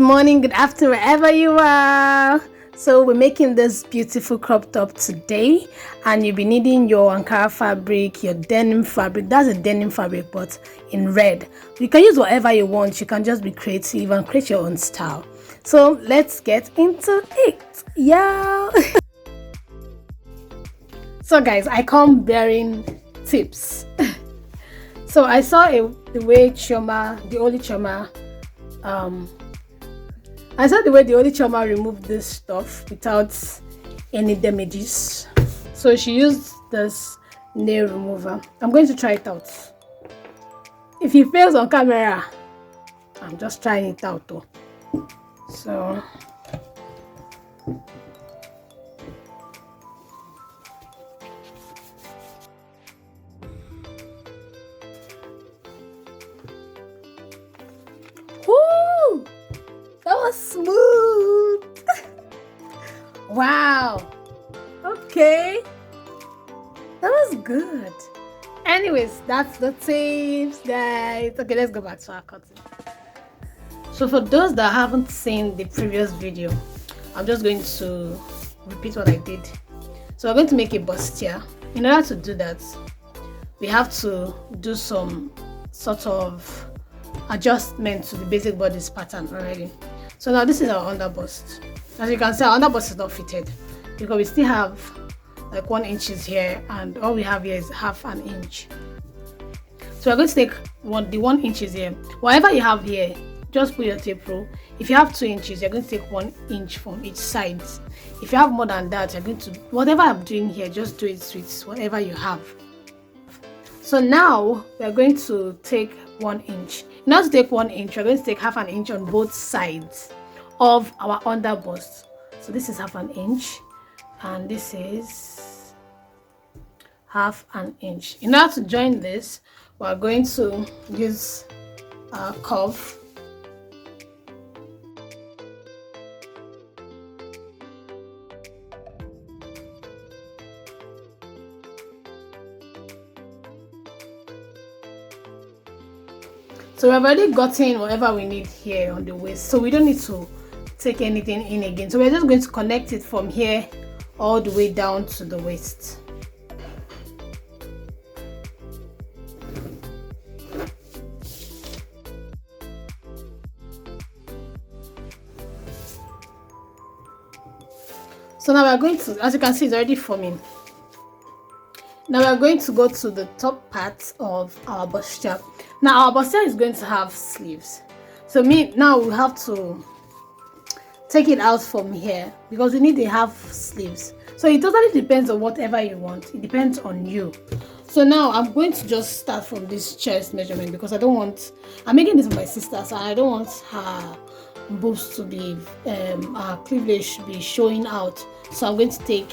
morning, good afternoon, wherever you are. So we're making this beautiful crop top today, and you'll be needing your Ankara fabric, your denim fabric. That's a denim fabric, but in red. You can use whatever you want. You can just be creative and create your own style. So let's get into it. Yeah. So guys, I come bearing tips. So I saw the way Chioma, the only Chioma, I saw the way the only Chioma removed this stuff without any damages. So she used this nail remover. I'm going to try it out. If it fails on camera, I'm just trying it out though. So woo! That was smooth. Wow. Okay. That was good. Anyways, that's the tips, guys. Okay, let's go back to our cutting. So for those that haven't seen the previous video, I'm just going to repeat what I did. So we're going to make a bustier. In order to do that, we have to do some sort of adjustment to the basic body's pattern already. So now this is our underbust. As you can see, our underbust is not fitted because we still have like 1 inch here, and all we have here is half an inch. So we're going to take the 1 inch here. Whatever you have here, just put your tape rule. If you have 2 inches, you're going to take 1 inch from each side. If you have more than that, you're going to, whatever I'm doing here, just do it with whatever you have. So now we're going to take 1 inch. In order to take 1 inch, we're going to take half an inch on both sides of our underbust. So this is half an inch, and this is half an inch. In order to join this, we're going to use a curve. So we've already gotten whatever we need here on the waist, so we don't need to take anything in again. So we're just going to connect it from here all the way down to the waist. So now we're going to, as you can see, it's already forming. Now we're going to go to the top part of our bustier. Now our bustier is going to have sleeves. So now we have to take it out from here because we need to have sleeves. So it totally depends on whatever you want. It depends on you. So now I'm going to just start from this chest measurement because I'm making this for my sister, so I don't want her boobs to be, her cleavage to be showing out. So I'm going to take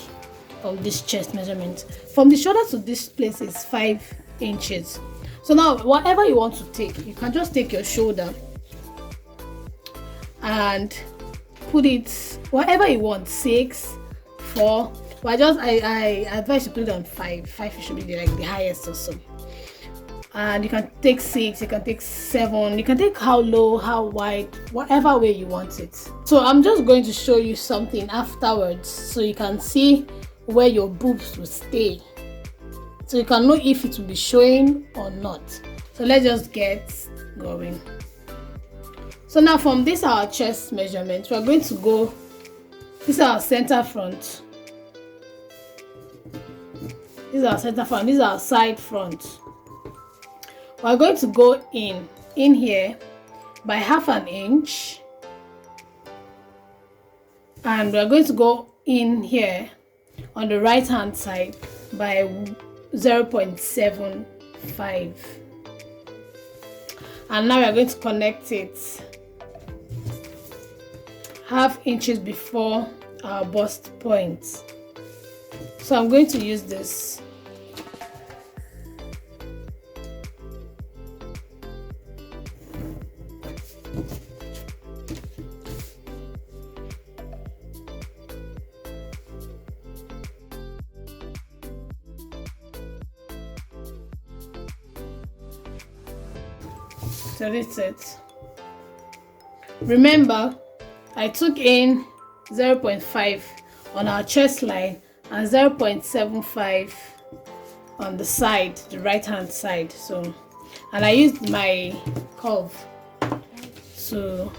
from this chest measurement. From the shoulder to this place is 5 inches. So now whatever you want to take, you can just take your shoulder and put it whatever you want, 6, 4. But I advise you put it on 5. 5 should be like the highest or so. And you can take 6, you can take 7, you can take how low, how wide, whatever way you want it. So I'm just going to show you something afterwards so you can see where your boobs will stay, so you can know if it will be showing or not. So let's just get going. So now from this our chest measurement, we're going to go, this is our center front, this is our center front, this is our side front. We're going to go in here by half an inch, and we're going to go in here on the right hand side by 0.75, and now we're going to connect it half inches before our bust point. So I'm going to use this. So that's it. remember I took in 0.5 on our chest line and 0.75 on the side, the right hand side. So, and I used my curve to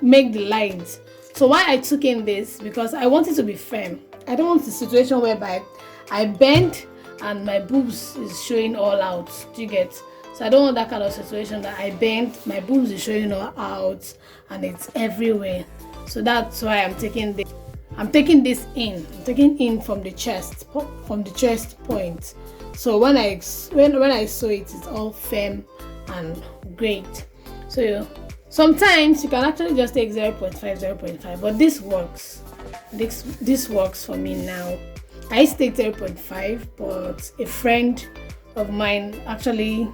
make the lines. So why I took in this, because I want it to be firm. I don't want the situation whereby I bend and my boobs is showing all out. Do you get? So I don't want that kind of situation that I bend, my boobs is showing all out and it's everywhere. So that's why I'm taking this. I'm taking this in. I'm taking in from the chest point. So when I sew it, it's all firm and great. So sometimes you can actually just take 0.5, 0.5, but this works. This works for me now. I used to take 0.5, but a friend of mine actually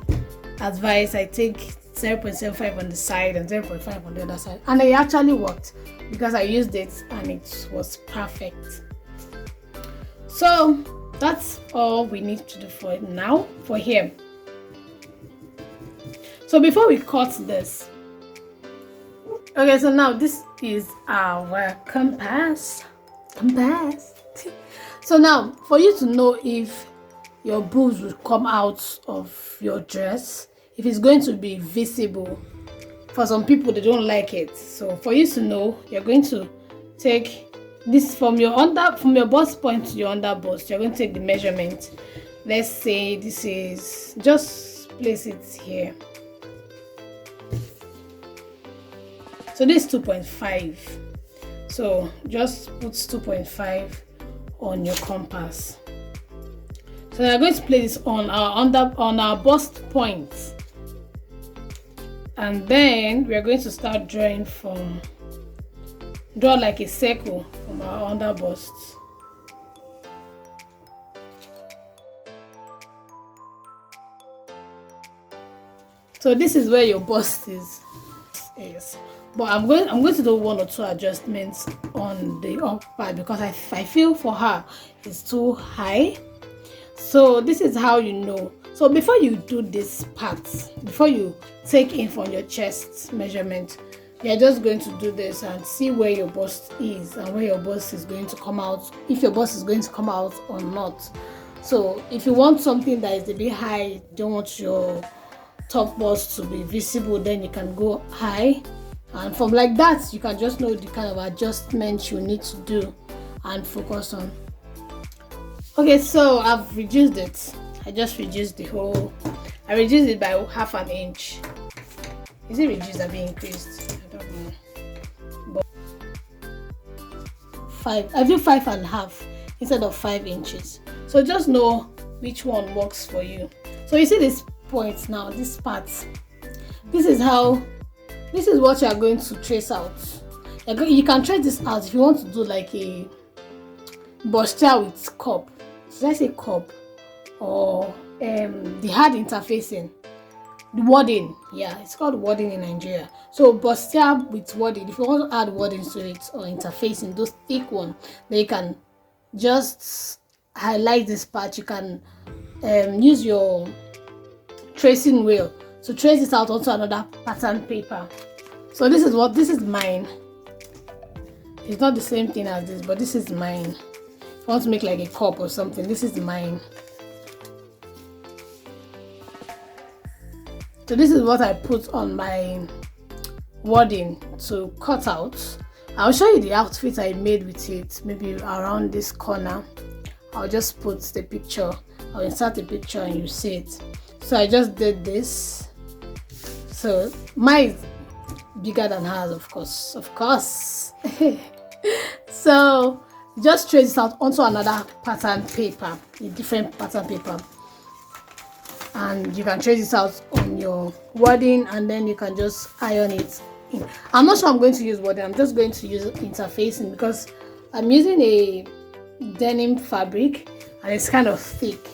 advised I take 0.75 on the side and 0.5 on the other side, and it actually worked because I used it and it was perfect. So that's all we need to do for it now for here. So before we cut this, okay, so now this is our compass. So now for you to know if your boobs will come out of your dress, if it's going to be visible. For some people, they don't like it. So for you to know, you're going to take this from your bust point to your under bust. You're going to take the measurement. Let's say this is, just place it here. So this is 2.5. So just put 2.5 on your compass. So we're going to place this on our bust point, and then we are going to start drawing draw like a circle from our under bust. So this is where your bust is. Yes. But I'm going to do one or two adjustments on the up part because I feel for her it's too high. So this is how you know. So before you do this part, before you take in from your chest measurement, you're just going to do this and see where your bust is and where your bust is going to come out, if your bust is going to come out or not. So if you want something that is a bit high, don't want your top bust to be visible, then you can go high, and from like that you can just know the kind of adjustments you need to do and focus on. Okay, so I've reduced it. I just reduced I reduced it by 1/2 inch. Is it reduced or being increased? I don't know. But I do 5.5 instead of 5 inches. So just know which one works for you. So you see this point now, this part. This is what you are going to trace out. You can trace this out if you want to do like a bustier with cup. Should I say cup? Or the hard interfacing, the wording. Yeah, it's called wording in Nigeria. So bustier with wording. If you want to add wording to it or interfacing, those thick one, then you can just highlight this part. You can use your tracing wheel to trace it out onto another pattern paper. So this is mine. It's not the same thing as this, but this is mine. If you want to make like a cup or something, this is mine. So this is what I put on my wording to cut out. I'll show you the outfit I made with it, maybe around this corner. I'll just put the picture, I'll insert the picture and you see it. So I just did this. So mine is bigger than hers, of course. So just trace it out onto another pattern paper, a different pattern paper, and you can trace it out on your wording, and then you can just iron it in. I'm not sure I'm going to use wording. I'm just going to use interfacing because I'm using a denim fabric and it's kind of thick,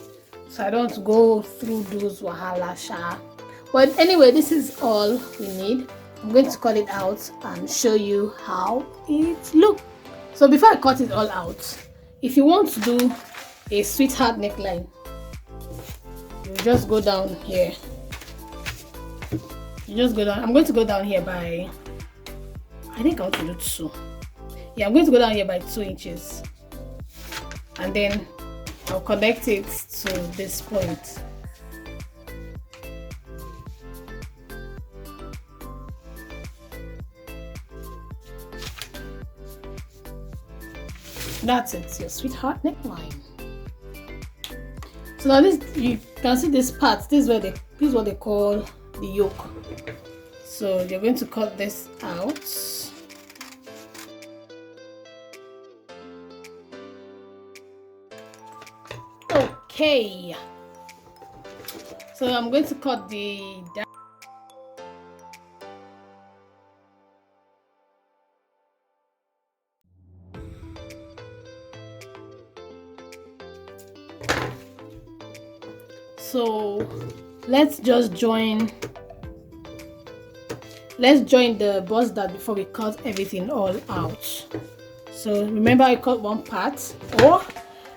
so I don't go through those wahala sha. But anyway, this is all we need. I'm going to cut it out and show you how it looks. So before I cut it all out, if you want to do a sweetheart neckline, you just go down here You just go down. I'm going to go down here by, I think I want to do 2. Yeah, I'm going to go down here by 2 inches, and then I'll connect it to this point. That's it, your sweetheart neckline. So now this, you can see this part. This is what they call the yoke. So you're going to cut this out. Okay. So I'm going to cut the down. So let's join the bust dart before we cut everything all out. So remember, I cut one part, or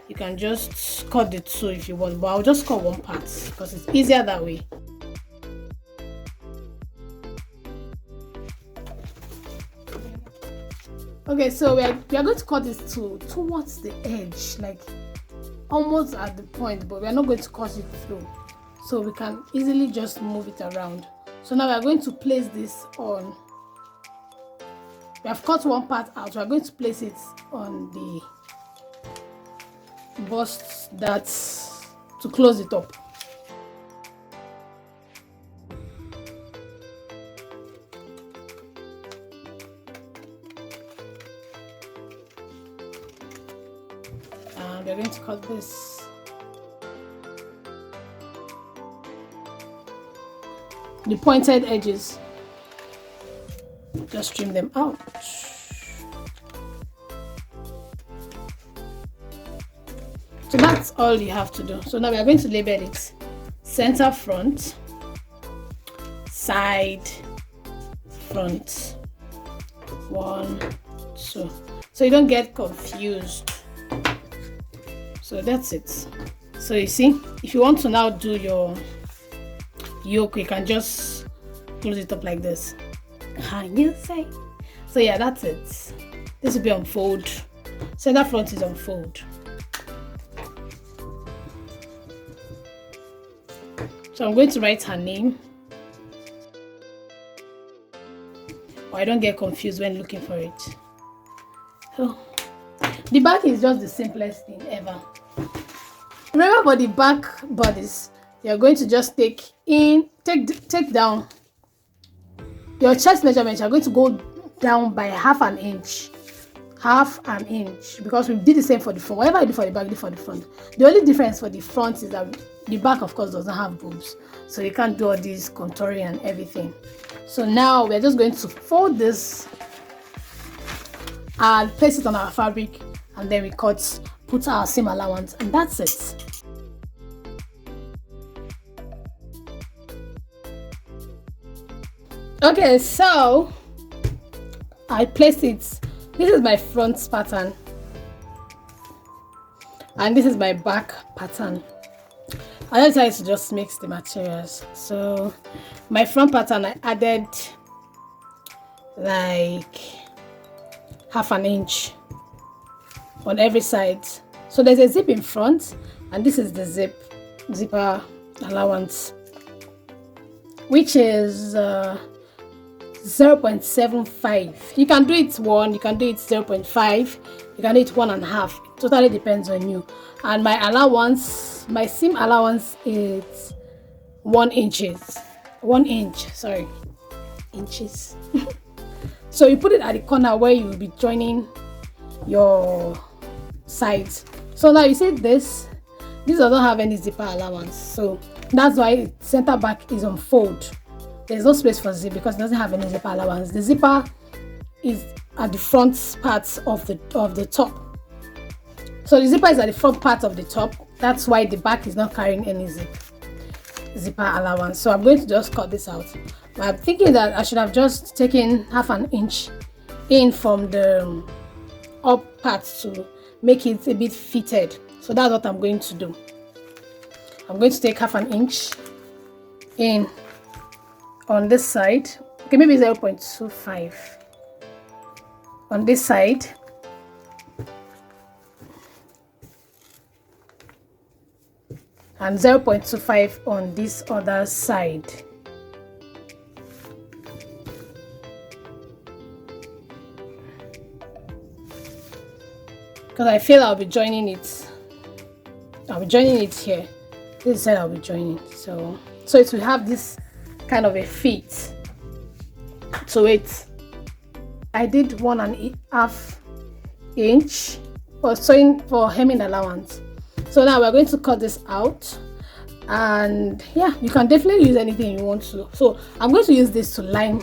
you can just cut the 2 if you want, but I'll just cut one part because it's easier that way. Okay, so we are going to cut this towards the edge, like almost at the point, but we are not going to cut it through, so we can easily just move it around. So now we are going to place this on. We have cut one part out. We are going to place it on the bust dart to close it up. And we're going to cut this. The pointed edges, just trim them out. So that's all you have to do. So now we are going to label it center, front, side, front, 1, 2, so you don't get confused. So that's it. So you see, if you want to now do your yoke, you can just close it up like this. Can you say? So yeah, that's it. This will be on fold. Center, front is on fold. So I'm going to write her name, or I don't get confused when looking for it. So the back is just the simplest thing ever. Remember, for the back bodice, you're going to just take down your chest measurement. You're going to go down by half an inch, because we did the same for the front. Whatever I do for the back, I do for the front. The only difference for the front is that the back, of course, doesn't have boobs, so you can't do all this contouring and everything. So now we're just going to fold this and place it on our fabric, and then we put our seam allowance, and that's it. Okay, so I place it. This is my front pattern, and this is my back pattern. I decided to just mix the materials. So my front pattern, I added like half an inch on every side. So there's a zip in front, and this is the zipper allowance, which is 0.75. You can do it 1, you can do it 0.5, you can do it 1.5. Totally depends on you. And my allowance, my seam allowance is 1 inch. Sorry, inches. So you put it at the corner where you will be joining your sides. So now you see this doesn't have any zipper allowance, so that's why center back is on fold. There's no space for zip because it doesn't have any zipper allowance. The zipper is at the front part of the top. So the zipper is at the front part of the top. That's why the back is not carrying any zipper allowance. So I'm going to just cut this out. But I'm thinking that I should have just taken half an inch in from the up part to make it a bit fitted. So that's what I'm going to do. I'm going to take half an inch in on this side. Okay, maybe 0.25 on this side. And 0.25 on this other side. Because I feel I'll be joining it. I'll be joining it here. This side I'll be joining. So it will have this kind of a fit to it. I did 1.5 inch for sewing for hemming allowance. So now we're going to cut this out, and yeah, you can definitely use anything you want to. So I'm going to use this to line.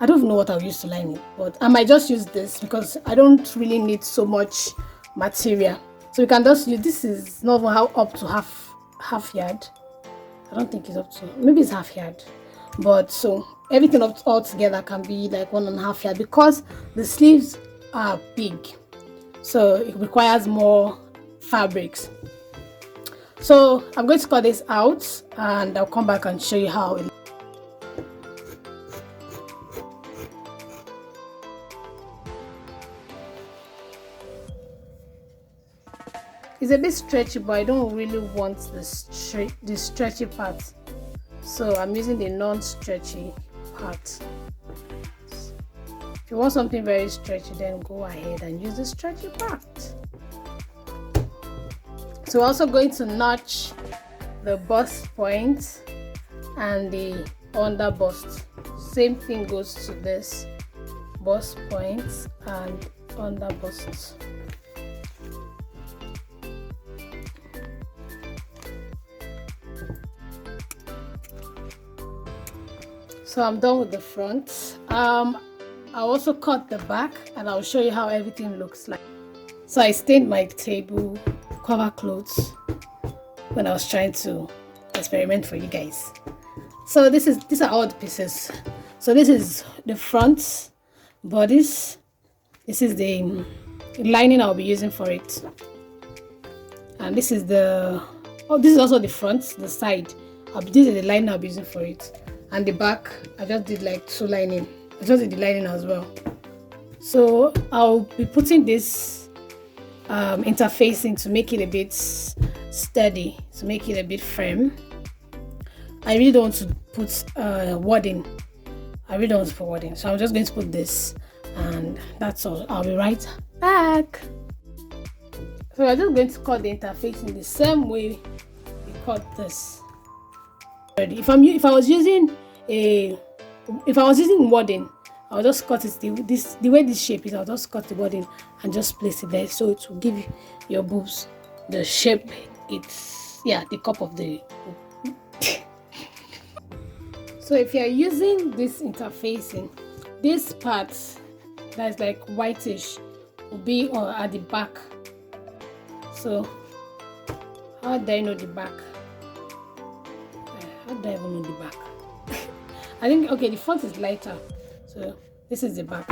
I don't know what I'll use to line it, but I might just use this because I don't really need so much material. So you can just use, this is not even up to half yard. I don't think it's up to, maybe it's half yard. But so everything all together can be like 1.5 yard because the sleeves are big. So it requires more fabrics. So I'm going to cut this out and I'll come back and show you how it looks. It's a bit stretchy, but I don't really want the stretchy part, so I'm using the non-stretchy part. If you want something very stretchy, then go ahead and use the stretchy part. So we're also going to notch the bust point and the under bust. Same thing goes to this bust point and under bust. So I'm done with the front. I'll also cut the back and I'll show you how everything looks like. So I stained my table cover clothes when I was trying to experiment for you guys. So these are all the pieces. So this is the front bodice. This is the lining I'll be using for it. And this is this is also the front, the side. This is the lining I'll be using for it. And the back, I just did like 2 lining. I just did the lining as well. So I'll be putting this interfacing to make it a bit sturdy, to make it a bit firm. I really don't want to put wadding. I really don't want to put wadding. So I'm just going to put this, and that's all. I'll be right back. So we're just going to cut the interfacing the same way we cut this. If I was using wadding, I'll just cut it the way this shape is. I'll just cut the wadding and just place it there, so it will give your boobs the shape it's the cup of the boob. So if you're using this interfacing, this part that's like whitish will be at the back. So how do I know the back? How do I even know the back? I think, okay, the front is lighter, so this is the back.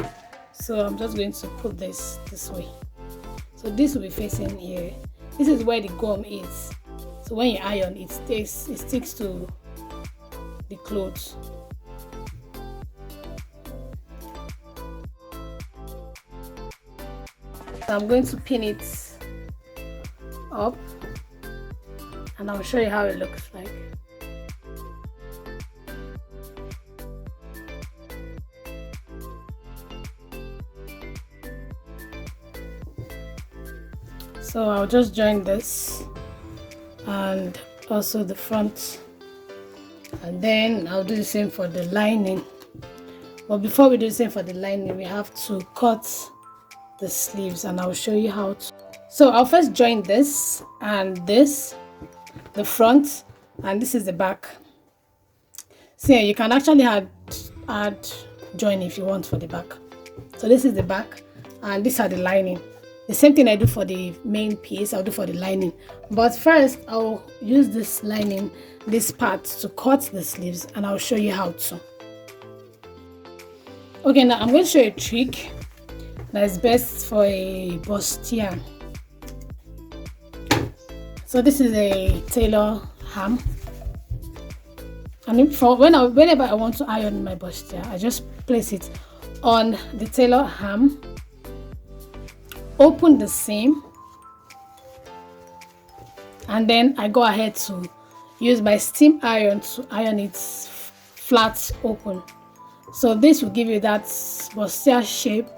So I'm just going to put this way. So this will be facing here. This is where the gum is. So when you iron, it sticks to the clothes. So I'm going to pin it up, and I'll show you how it looks like. So I'll just join this and also the front, and then I'll do the same for the lining. But before we do the same for the lining, we have to cut the sleeves, and I'll show you how to. So I'll first join this and this, the front, and this is the back. So yeah, you can actually add join if you want for the back. So this is the back, and these are the lining. The same thing I do for the main piece, I'll do for the lining. But first, I'll use this lining, this part, to cut the sleeves, and I'll show you how to. Okay, now I'm going to show you a trick that is best for a bustier. So this is a tailor ham. And whenever I want to iron my bustier, I just place it on the tailor arm, open the seam, and then I go ahead to use my steam iron to iron it flat open. So this will give you that bustier shape,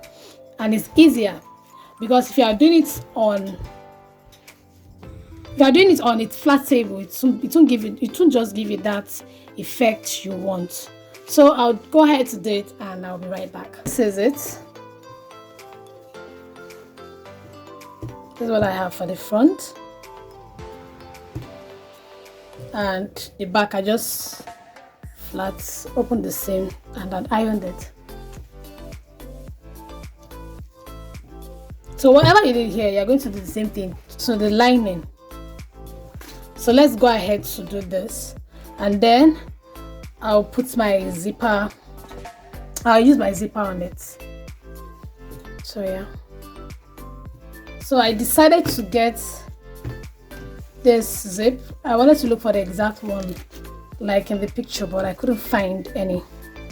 and it's easier because if you are doing it on its flat table, it won't just give you that effect you want. So I'll go ahead to do it and I'll be right back. This is it. This is what I have for the front, and the back I just flat opened the seam and then ironed it. So whatever you did here, you're going to do the same thing to the lining. So let's go ahead to do this, and then I'll put my zipper. I'll use my zipper on it. So yeah. So I decided to get this zip. I wanted to look for the exact one like in the picture, but I couldn't find any.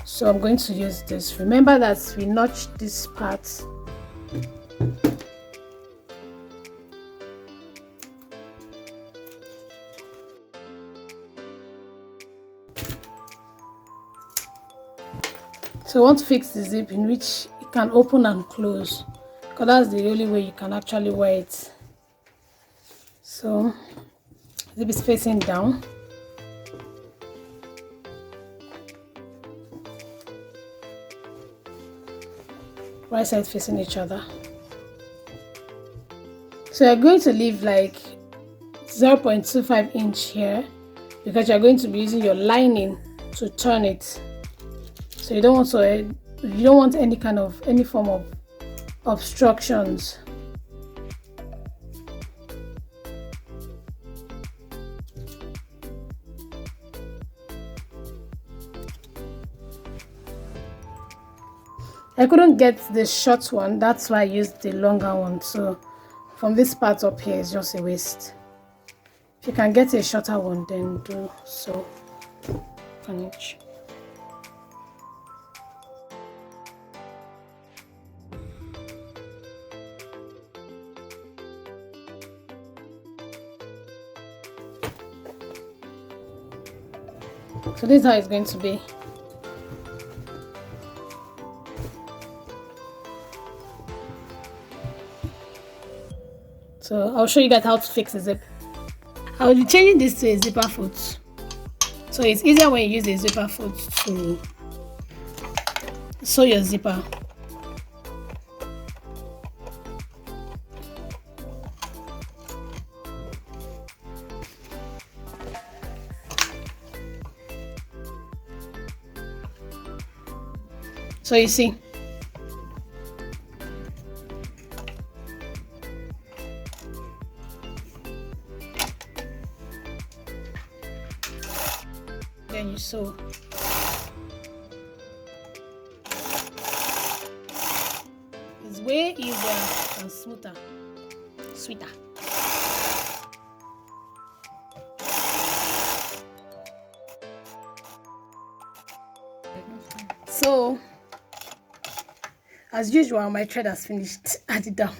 So I'm going to use this. Remember that we notched this part. So I want to fix the zip in which it can open and close, because that's the only way you can actually wear it. So zip is facing down. Right side facing each other. So you're going to leave like 0.25 inch here because you're going to be using your lining to turn it. So you don't want any form of obstructions. I couldn't get the short one, that's why I used the longer one. So from this part up here is just a waste. If you can get a shorter one, then do so on each. So this is how it's going to be. So I'll show you guys how to fix a zip. I will be changing this to a zipper foot. So it's easier when you use a zipper foot to sew your zipper. So you see, then you sew. It's way easier and smoother, sweeter. So as usual, my thread has finished at it down,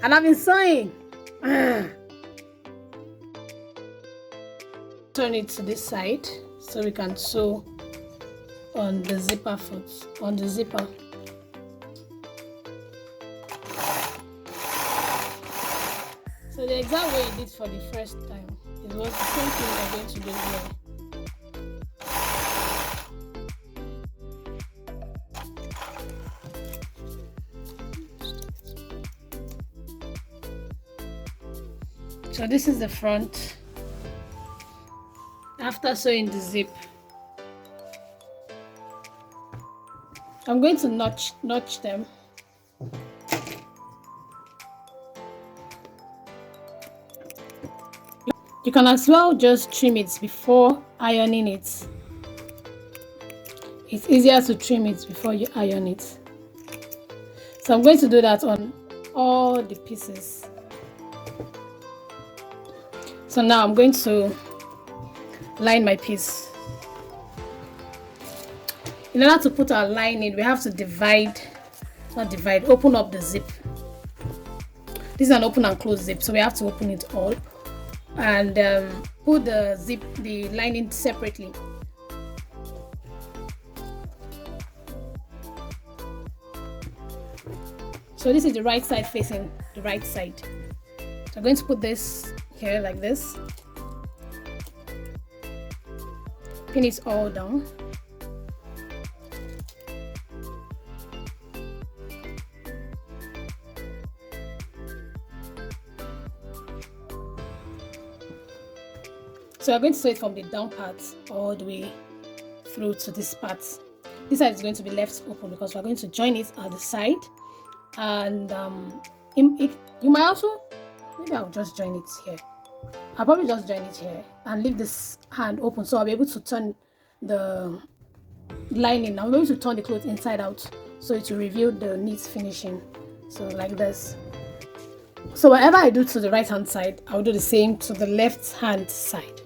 and I've been sewing. Turn it to this side so we can sew on the zipper foot, on the zipper. So the exact way you did for the first time is what the same thing we're going to do here. So this is the front after sewing the zip. I'm going to notch them. You can as well just trim it before ironing it. It's easier to trim it before you iron it. So I'm going to do that on all the pieces. So now I'm going to line my piece. In order to put our lining, we have to open up the zip. This is an open and close zip, so we have to open it all and put the lining separately. So this is the right side facing the right side. So I'm going to put this here like this. Pin it all down. So I'm going to sew it from the down part all the way through to this part. This side is going to be left open because we're going to join it at the side. And you might also, maybe I'll just join it here. I'll probably just join it here and leave this hand open, so I'll be able to turn the lining. I'll be able to turn the cloth inside out, so it will reveal the neat finishing. So like this. So whatever I do to the right hand side, I'll do the same to the left hand side.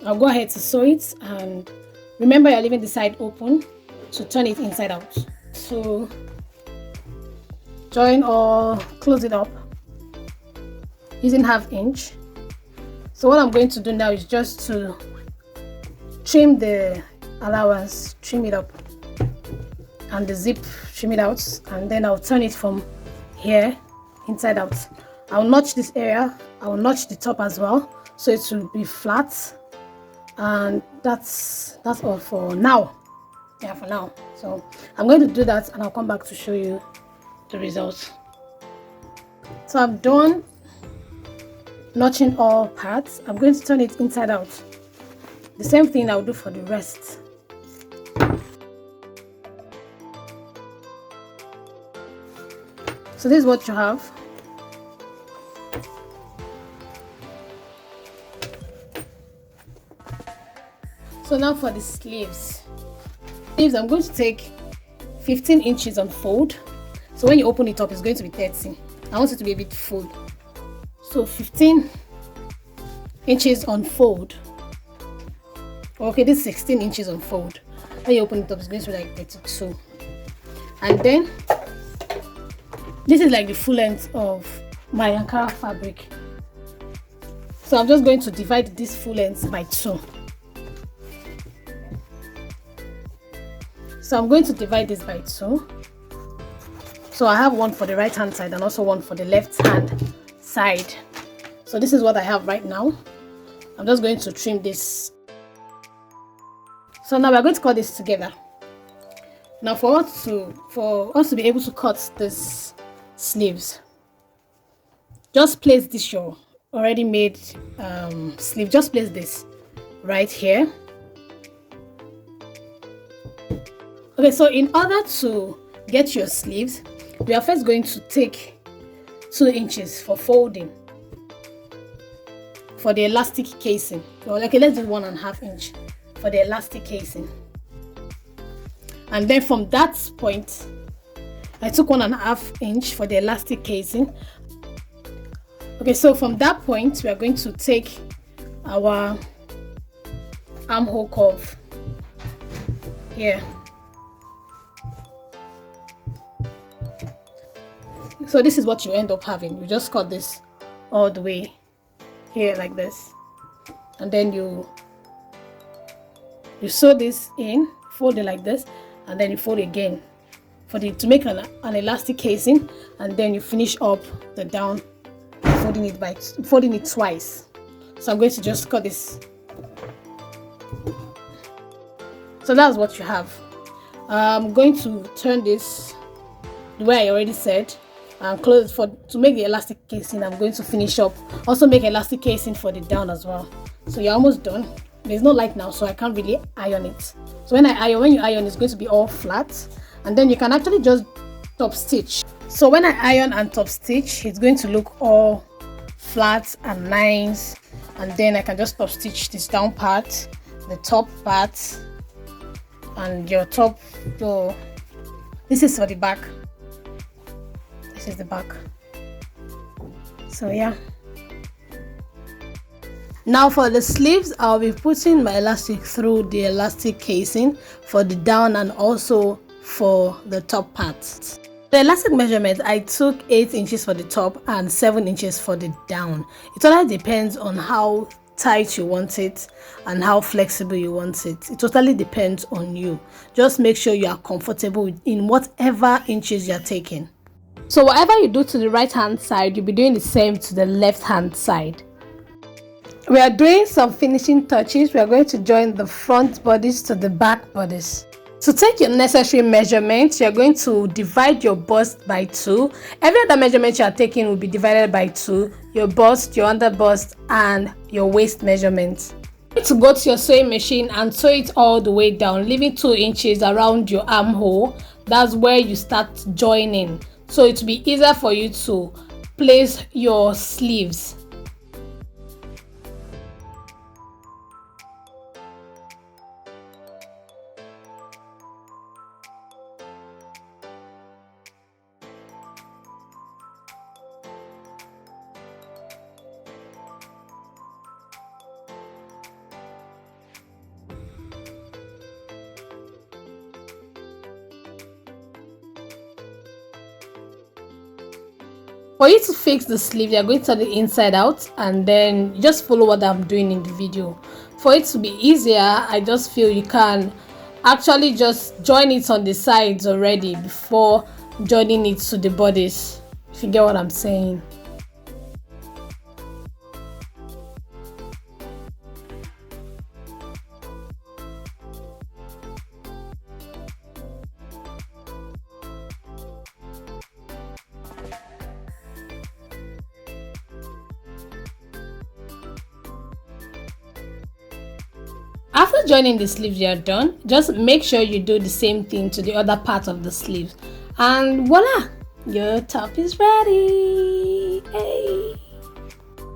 I'll go ahead to sew it, and remember you're leaving the side open to turn it inside out. So join or close it up using 1/2 inch. So what I'm going to do now is just to trim the allowance, trim it up, and the zip, trim it out, and then I'll turn it from here inside out. I'll notch this area, I'll notch the top as well, so it will be flat. And that's all for now. Yeah, for now. So I'm going to do that, and I'll come back to show you the results. So I'm done notching all parts. I'm going to turn it inside out. The same thing I'll do for the rest. So this is what you have. So now for the sleeves. I'm going to take 15 inches on fold. So when you open it up, it's going to be 30. I want it to be a bit full. So 15 inches on fold. Okay, this is 16 inches on fold. When you open it up, it's going to be like 32. And then this is like the full length of my Ankara fabric. So I'm just going to divide this full length by 2. So I'm going to divide this by 2. So I have one for the right hand side and also one for the left hand side. So this is what I have right now. I'm just going to trim this. So now we're going to cut this together. Now for us to be able to cut this sleeves, just place this your already made sleeve. Just place this right here. Okay, so in order to get your sleeves, we are first going to take 2 inches for folding for the elastic casing. Well, okay, let's do 1.5 inch for the elastic casing. And then from that point, I took 1.5 inch for the elastic casing. Okay, so from that point, we are going to take our armhole curve here. So this is what you end up having. You just cut this all the way here like this, and then you sew this in, fold it like this, and then you fold again to make an elastic casing, and then you finish up the down, folding it twice. So I'm going to just cut this. So that's what you have. I'm going to turn this the way I already said and close it to make the elastic casing. I'm going to finish up, also make elastic casing for the down as well. So you're almost done. There's no light now, so I can't really iron it. So when you iron, it's going to be all flat, and then you can actually just top stitch. So when I iron and top stitch, it's going to look all flat and nice, and then I can just top stitch this down part, the top part, and your top. So this is for the back. This is the back. So yeah. Now for the sleeves, I'll be putting my elastic through the elastic casing for the down and also for the top part. The elastic measurement, I took 8 inches for the top and 7 inches for the down. It all depends on how tight you want it and how flexible you want it. It totally depends on you. Just make sure you are comfortable in whatever inches you're taking. So whatever you do to the right hand side, you'll be doing the same to the left hand side. We are doing some finishing touches. We are going to join the front bodice to the back bodice. To take your necessary measurements, you're going to divide your bust by 2. Every other measurement you are taking will be divided by 2. Your bust, your under bust, and your waist measurements. You're going to go to your sewing machine and sew it all the way down, leaving 2 inches around your armhole. That's where you start joining. So it will be easier for you to place your sleeves. For you to fix the sleeve, you're going to turn the inside out and then just follow what I'm doing in the video. For it to be easier, I just feel you can actually just join it on the sides already before joining it to the bodice, if you get what I'm saying. After joining the sleeves, you're done. Just make sure you do the same thing to the other part of the sleeves, and voila, your top is ready. Hey.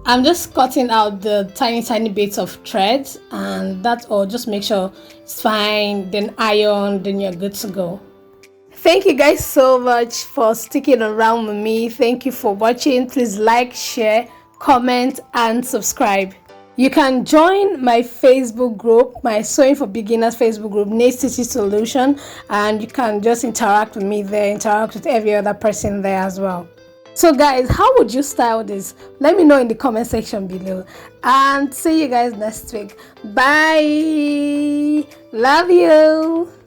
I'm just cutting out the tiny bits of threads, and that's all. Just make sure it's fine, then iron, then you're good to go. Thank you guys so much for sticking around with me. Thank you for watching. Please like, share, comment, and subscribe. You can join my Facebook group, my Sewing for Beginners Facebook group, Naystitches Solution, and you can just interact with me there, interact with every other person there as well. So guys, how would you style this? Let me know in the comment section below, and see you guys next week. Bye. Love you.